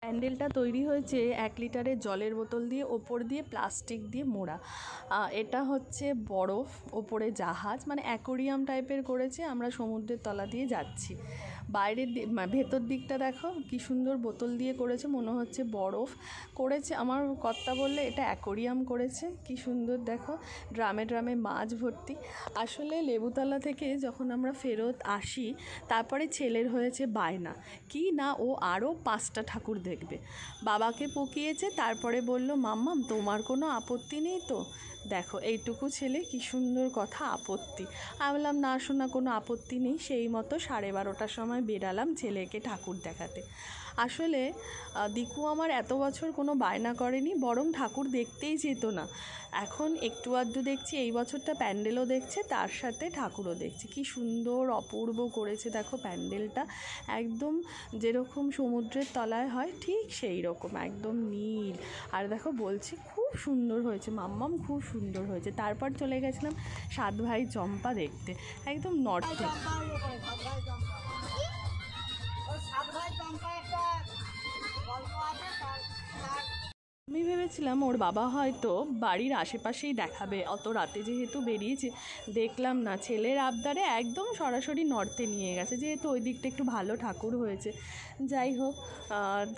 প্যান্ডেলটা তৈরি হয়েছে 1 লিটারের জলের বোতল দিয়ে, ওপর দিয়ে প্লাস্টিক দিয়ে মোড়া। এটা হচ্ছে বরফ, ওপরে জাহাজ, মানে অ্যাকোরিয়াম টাইপের করেছে। আমরা সমুদ্রের তলা দিয়ে যাচ্ছি। বাইরের ভেতর দিকটা দেখো কি সুন্দর বোতল দিয়ে করেছে, মনে হচ্ছে বরফ করেছে। আমার কর্তা বললে এটা অ্যাকোরিয়াম করেছে। কি সুন্দর দেখো, ড্রামে ড্রামে মাছ ভর্তি। আসলে লেবুতলা থেকে যখন আমরা ফেরত আসি, তারপরে ছেলের হয়েছে বায়না কি না ও আরও 5টা ঠাকুর দেখবে। বাবাকে পকিয়েছে, তারপরে বলল মাম্মাম তোমার কোনো আপত্তি নেই তো? দেখো এইটুকু ছেলে কি সুন্দর কথা, আপত্তি। আমি বললাম না শোনা, কোনো আপত্তি নেই। সেই মতো 12:30টার সময় বেরালাম ছেলেকে ঠাকুর দেখাতে। আসলে দিকু আমার এত বছর কোনো বায়না করেনি, বরং ঠাকুর দেখতেই যেত না। এখন একটু আধটু দেখছি, এই বছরটা প্যান্ডেলও দেখছে, তার সাথে ঠাকুরও দেখছে। কি সুন্দর অপূর্ব করেছে দেখো প্যান্ডেলটা, একদম যেরকম সমুদ্রের তলায় হয় ঠিক সেই রকম, একদম নীল। আর দেখো বলছি খুব সুন্দর হয়েছে মাম্মাম, খুব সুন্দর হয়েছে। তারপর চলে গেছিলাম 7 ভাই চম্পা দেখতে, একদম নর্থে। আমি ভেবেছিলাম ওর বাবা হয়তো বাড়ির আশেপাশেই দেখাবে, অত রাতে যেহেতু বেরিয়েছে। দেখলাম না, ছেলের আবদারে একদম সরাসরি নর্থে নিয়ে গেছে, যেহেতু ওই দিকটা একটু ভালো ঠাকুর হয়েছে। যাই হোক,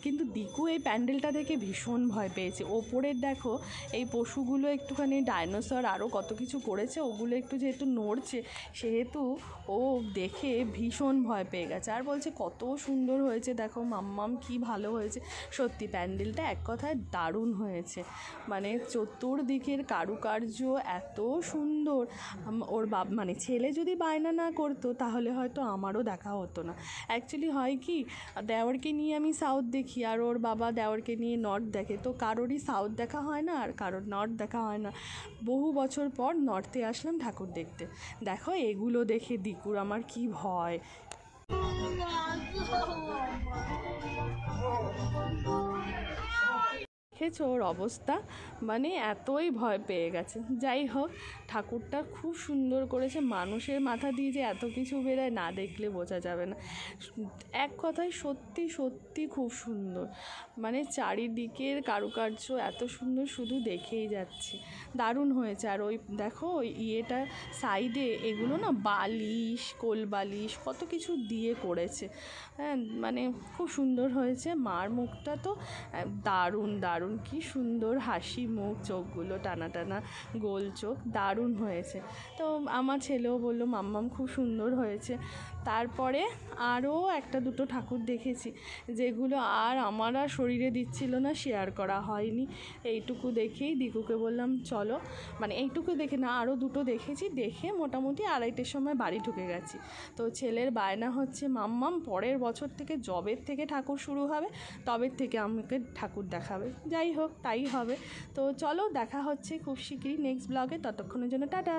কিন্তু দিকু এই প্যান্ডেলটা দেখে ভীষণ ভয় পেয়েছে। ওপরের দেখো এই পশুগুলো একটুখানি ডাইনোসর আরও কত কিছু করেছে, ওগুলো একটু যেহেতু নড়ছে, সেহেতু ও দেখে ভীষণ ভয় পেয়ে গেছে। আর বলছে কত সুন্দর হয়েছে দেখো মাম্মাম, কি ভালো হয়েছে। সত্যি প্যান্ডেলটা এক কথায় দারুণ হয়েছে, মানে চতুর্দিকের কারুকার্য এত সুন্দর। ওর মানে ছেলে যদি বায়না না করতো তাহলে হয়তো আমারও দেখা হতো না। অ্যাকচুয়ালি হয় কি, দেওরকে নিয়ে আমি সাউথ দেখি, আর ওর বাবা দেওরকে নিয়ে নর্থ দেখে, তো কারোরই সাউথ দেখা হয় না আর কারোর নর্থ দেখা হয় না। বহু বছর পর নর্থে আসলাম ঠাকুর দেখতে। দেখো এগুলো দেখে দিকুর আমার কি ভয়। দেখেছো ওর অবস্থা, মানে এতই ভয় পেয়ে গেছে। যাই হোক, ঠাকুরটা খুব সুন্দর করেছে। মানুষের মাথা দিয়ে যে এত কিছু বেরোয় না দেখলে বোঝা যাবে না। এক কথায় সত্যি সত্যি খুব সুন্দর, মানে চারিদিকের কারুকার্য এত সুন্দর, শুধু দেখেই যাচ্ছি, দারুণ হয়েছে। আর ওই দেখো ওই ইয়েটা সাইডে এগুলো না বালিশ, কোল বালিশ কত কিছু দিয়ে করেছে। হ্যাঁ, মানে খুব সুন্দর হয়েছে। মার মুখটা তো দারুণ দারুণ, কি সুন্দর হাসি মুখ, চোখগুলো টানা টানা গোল চোখ, দারুণ হয়েছে। তো আমার ছেলেও বললো মাম্মাম খুব সুন্দর হয়েছে। তারপরে আরও 1-2 ঠাকুর দেখেছি, যেগুলো আর আমার আর শরীরে দিচ্ছিল না, শেয়ার করা হয়নি। এইটুকু দেখেই দিকুকে বললাম চলো, মানে এইটুকু দেখে না, আরও 2টো দেখেছি। দেখে মোটামুটি 2:30টার সময় বাড়ি ঢুকে গেছি। তো ছেলের বায়না হচ্ছে মাম্মাম পরের বছর থেকে, যবের থেকে ঠাকুর শুরু হবে তবের থেকে আমাকে ঠাকুর দেখাবে। যাই হোক, তাই হবে। তো চলো, দেখা হচ্ছে খুব শিগগিরই নেক্সট ব্লগে। ততক্ষণের জন্য টাটা।